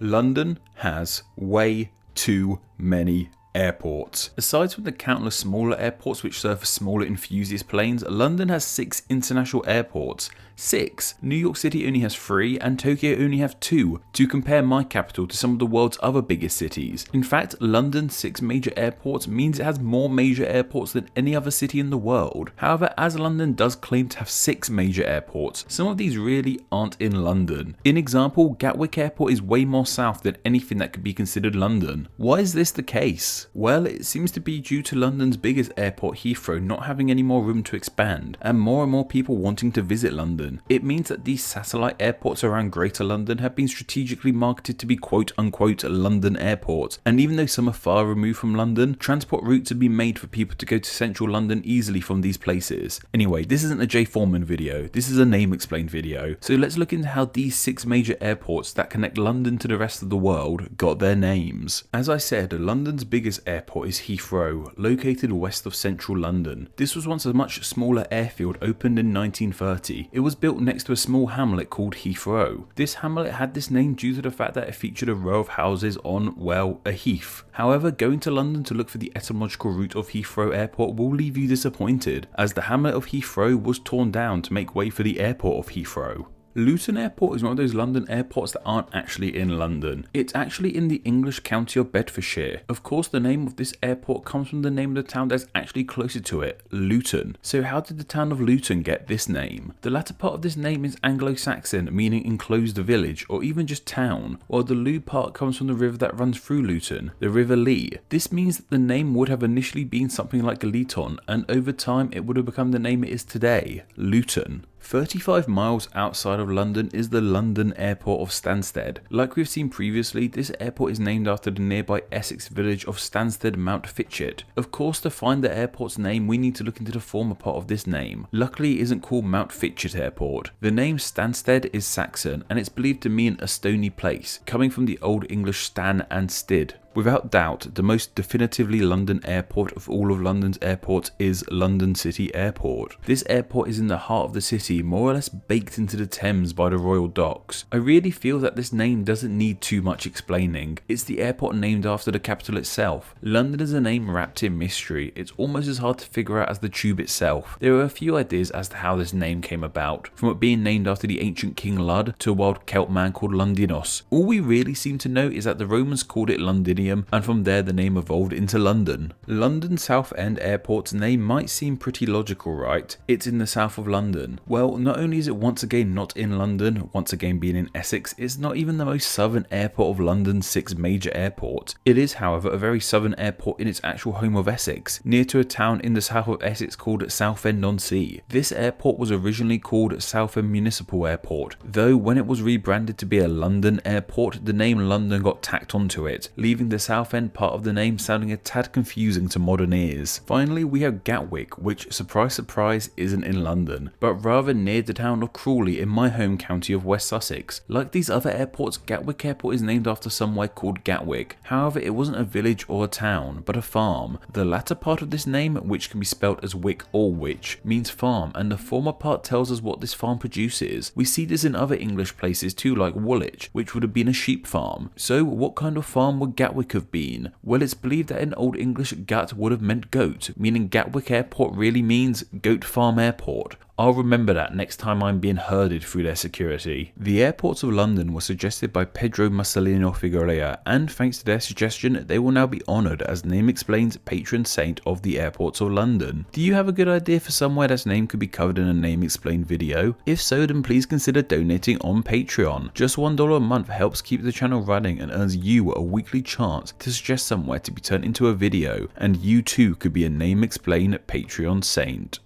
London has way too many airports. Aside from the countless smaller airports which serve for smaller enthusiast planes, London has 6 international airports. 6. New York City only has 3 and Tokyo only have 2, to compare my capital to some of the world's other biggest cities. In fact, London's 6 major airports means it has more major airports than any other city in the world. However, as London does claim to have 6 major airports, some of these really aren't in London. In example, Gatwick Airport is way more south than anything that could be considered London. Why is this the case? Well, it seems to be due to London's biggest airport, Heathrow, not having any more room to expand, and more people wanting to visit London. It means that these satellite airports around Greater London have been strategically marketed to be quote unquote London airports, and even though some are far removed from London, transport routes have been made for people to go to central London easily from these places. Anyway, this isn't a Jay Foreman video, this is a name explained video, so let's look into how these 6 major airports that connect London to the rest of the world got their names. As I said, London's biggest airport is Heathrow, located west of central London. This was once a much smaller airfield opened in 1930. It was built next to a small hamlet called Heathrow. This hamlet had this name due to the fact that it featured a row of houses on, well, a heath. However, going to London to look for the etymological root of Heathrow Airport will leave you disappointed, as the hamlet of Heathrow was torn down to make way for the airport of Heathrow. Luton Airport is one of those London airports that aren't actually in London. It's actually in the English county of Bedfordshire. Of course, the name of this airport comes from the name of the town that's actually closer to it, Luton. So how did the town of Luton get this name? The latter part of this name is Anglo-Saxon, meaning enclosed village or even just town, while the Lou part comes from the river that runs through Luton, the River Lee. This means that the name would have initially been something like Leeton, and over time it would have become the name it is today, Luton. 35 miles outside of London is the London Airport of Stansted. Like we've seen previously, this airport is named after the nearby Essex village of Stansted Mount Fitchett. Of course, to find the airport's name, we need to look into the former part of this name. Luckily, it isn't called Mount Fitchett Airport. The name Stansted is Saxon, and it's believed to mean a stony place, coming from the Old English stan and stid. Without doubt, the most definitively London airport of all of London's airports is London City Airport. This airport is in the heart of the city, more or less baked into the Thames by the Royal Docks. I really feel that this name doesn't need too much explaining. It's the airport named after the capital itself. London is a name wrapped in mystery. It's almost as hard to figure out as the tube itself. There are a few ideas as to how this name came about, from it being named after the ancient King Lud to a wild Celt man called Londinos. All we really seem to know is that the Romans called it Londinium, and from there the name evolved into London. London Southend Airport's name might seem pretty logical, right? It's in the south of London. Well, not only is it once again not in London, once again being in Essex, it's not even the most southern airport of London's 6 major airports. It is, however, a very southern airport in its actual home of Essex, near to a town in the south of Essex called Southend-on-Sea. This airport was originally called Southend Municipal Airport, though when it was rebranded to be a London airport, the name London got tacked onto it, leaving the Southend part of the name sounding a tad confusing to modern ears. Finally, we have Gatwick, which, surprise surprise, isn't in London, but rather near the town of Crawley in my home county of West Sussex. Like these other airports, Gatwick Airport is named after somewhere called Gatwick. However, it wasn't a village or a town, but a farm. The latter part of this name, which can be spelled as Wick or Witch, means farm, and the former part tells us what this farm produces. We see this in other English places too, like Woolwich, which would have been a sheep farm. So what kind of farm would Gatwick have been? Well, it's believed that in Old English, Gat would have meant goat, meaning Gatwick Airport really means Goat Farm Airport. I'll remember that next time I'm being herded through their security. The airports of London were suggested by Pedro Mussolino Figueroa, and thanks to their suggestion, they will now be honoured as Name Explain's patron saint of the airports of London. Do you have a good idea for somewhere that's name could be covered in a Name Explained video? If so, then please consider donating on Patreon. Just $1 a month helps keep the channel running and earns you a weekly chance to suggest somewhere to be turned into a video, and you too could be a Name Explain Patreon saint.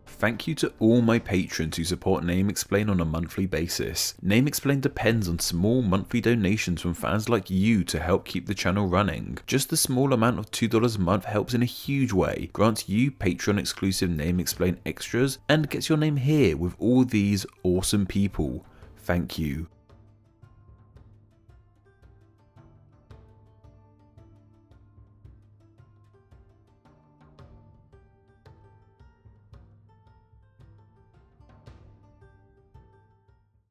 Thank you to all my patrons who support Name Explain on a monthly basis. Name Explain depends on small monthly donations from fans like you to help keep the channel running. Just a small amount of $2 a month helps in a huge way, grants you Patreon exclusive Name Explain extras, and gets your name here with all these awesome people. Thank you.